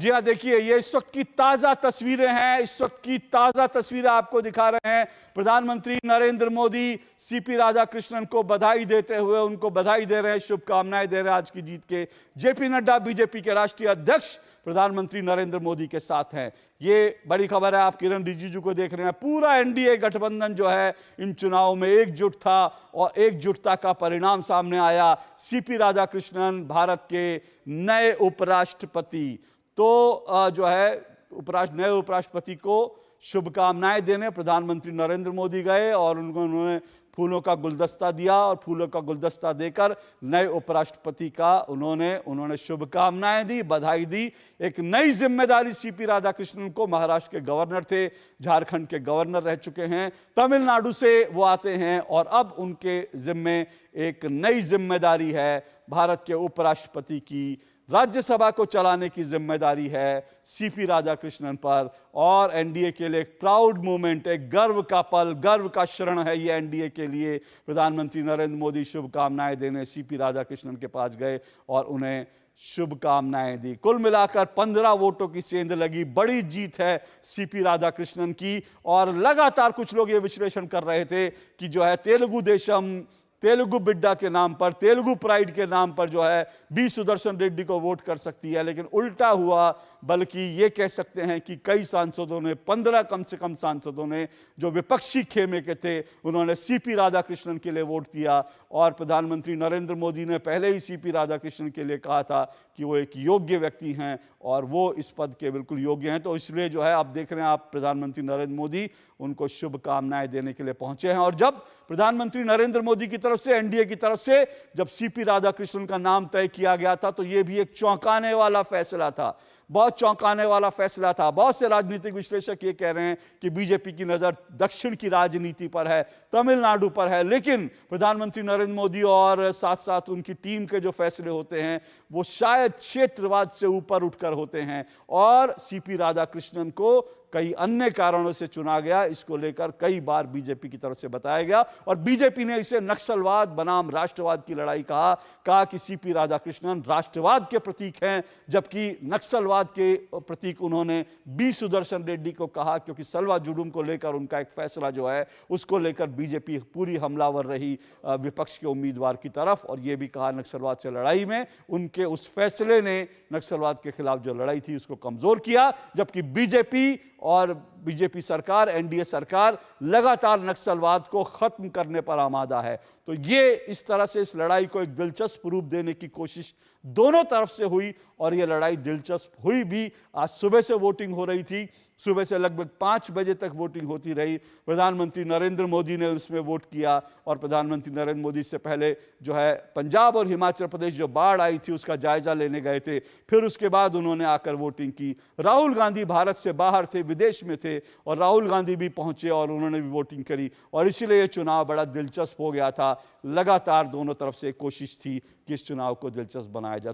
जी हाँ, देखिए ये इस वक्त की ताजा तस्वीरें हैं। इस वक्त की ताजा तस्वीरें आपको दिखा रहे हैं। प्रधानमंत्री नरेंद्र मोदी सीपी राधाकृष्णन को बधाई देते हुए उनको बधाई दे रहे हैं, शुभकामनाएं दे रहे हैं आज की जीत के। जेपी नड्डा बीजेपी के राष्ट्रीय अध्यक्ष प्रधानमंत्री नरेंद्र मोदी के साथ हैं। ये बड़ी खबर है, आप किरण रिजिजू को देख रहे हैं। पूरा एनडीए गठबंधन जो है इन चुनावों में एकजुट था और एकजुटता का परिणाम सामने आया। सीपी राधाकृष्णन भारत के नए उपराष्ट्रपति। तो जो है नए उपराष्ट्रपति को शुभकामनाएं देने प्रधानमंत्री नरेंद्र मोदी गए और उन्होंने फूलों का गुलदस्ता दिया और फूलों का गुलदस्ता देकर नए उपराष्ट्रपति का उन्होंने शुभकामनाएं दी, बधाई दी। एक नई जिम्मेदारी सीपी राधाकृष्णन को, महाराष्ट्र के गवर्नर थे, झारखंड के गवर्नर रह चुके हैं, तमिलनाडु से वो आते हैं और अब उनके जिम्मे एक नई जिम्मेदारी है। भारत के उपराष्ट्रपति की राज्यसभा को चलाने की जिम्मेदारी है सीपी राधाकृष्णन पर और एनडीए के लिए एक प्राउड मोमेंट, एक गर्व का पल, गर्व का क्षण है ये एनडीए के लिए। प्रधानमंत्री नरेंद्र मोदी शुभकामनाएं देने सीपी राधाकृष्णन के पास गए और उन्हें शुभकामनाएं दी। कुल मिलाकर 15 वोटों की सेंध लगी, बड़ी जीत है सीपी राधाकृष्णन की। और लगातार कुछ लोग ये विश्लेषण कर रहे थे कि जो है तेलुगु देशम, तेलुगु बिड्डा के नाम पर, तेलुगु प्राइड के नाम पर जो है बी सुदर्शन रेड्डी को वोट कर सकती है, लेकिन उल्टा हुआ। बल्कि ये कह सकते हैं कि कई सांसदों ने, 15 कम से कम सांसदों ने जो विपक्षी खेमे के थे, उन्होंने सीपी राधाकृष्णन के लिए वोट दिया। और प्रधानमंत्री नरेंद्र मोदी ने पहले ही सीपी राधाकृष्णन के लिए कहा था कि वो एक योग्य व्यक्ति हैं और वो इस पद के बिल्कुल योग्य हैं। तो इसलिए जो है आप देख रहे हैं, आप प्रधानमंत्री नरेंद्र मोदी उनको शुभकामनाएं देने के लिए पहुंचे हैं। और जब प्रधानमंत्री नरेंद्र मोदी की तरफ से, एनडीए की तरफ से जब सीपी राधाकृष्णन का नाम तय किया गया था, तो यह भी एक चौंकाने वाला फैसला था, बहुत चौंकाने वाला फैसला था। बहुत से राजनीतिक विश्लेषक ये कह रहे हैं कि बीजेपी की नजर दक्षिण की राजनीति पर है, तमिलनाडु पर है, लेकिन प्रधानमंत्री नरेंद्र मोदी और साथ साथ उनकी टीम के जो फैसले होते हैं वो शायद क्षेत्रवाद से ऊपर उठकर होते हैं। और सीपी राधाकृष्णन को कई अन्य कारणों से चुना गया, इसको लेकर कई बार बीजेपी की तरफ से बताया गया और बीजेपी ने इसे नक्सलवाद बनाम राष्ट्रवाद की लड़ाई कहा कि सीपी राधाकृष्णन राष्ट्रवाद के प्रतीक हैं, जबकि नक्सलवाद के प्रतीक उन्होंने बी सुदर्शन रेड्डी को कहा, क्योंकि सलवा जुडुम को लेकर उनका एक फैसला जो है उसको लेकर बीजेपी पूरी हमलावर रही विपक्ष के उम्मीदवार की तरफ। और यह भी कहा नक्सलवाद से लड़ाई में उनके उस फैसले ने नक्सलवाद के खिलाफ जो लड़ाई थी उसको कमजोर किया। जबकि बीजेपी और बीजेपी सरकार, एनडीए सरकार लगातार नक्सलवाद को खत्म करने पर आमादा है। तो ये इस तरह से इस लड़ाई को एक दिलचस्प रूप देने की कोशिश दोनों तरफ से हुई और ये लड़ाई दिलचस्प हुई भी। आज सुबह से वोटिंग हो रही थी, सुबह से लगभग 5 बजे तक वोटिंग होती रही। प्रधानमंत्री नरेंद्र मोदी ने उसमें वोट किया और प्रधानमंत्री नरेंद्र मोदी से पहले जो है पंजाब और हिमाचल प्रदेश जो बाढ़ आई थी उसका जायजा लेने गए थे, फिर उसके बाद उन्होंने आकर वोटिंग की। राहुल गांधी भारत से बाहर थे, विदेश में थे, और राहुल गांधी भी पहुंचे और उन्होंने भी वोटिंग करी और इसीलिए यह चुनाव बड़ा दिलचस्प हो गया था। लगातार दोनों तरफ से कोशिश थी कि इस चुनाव को दिलचस्प बनाया जाए।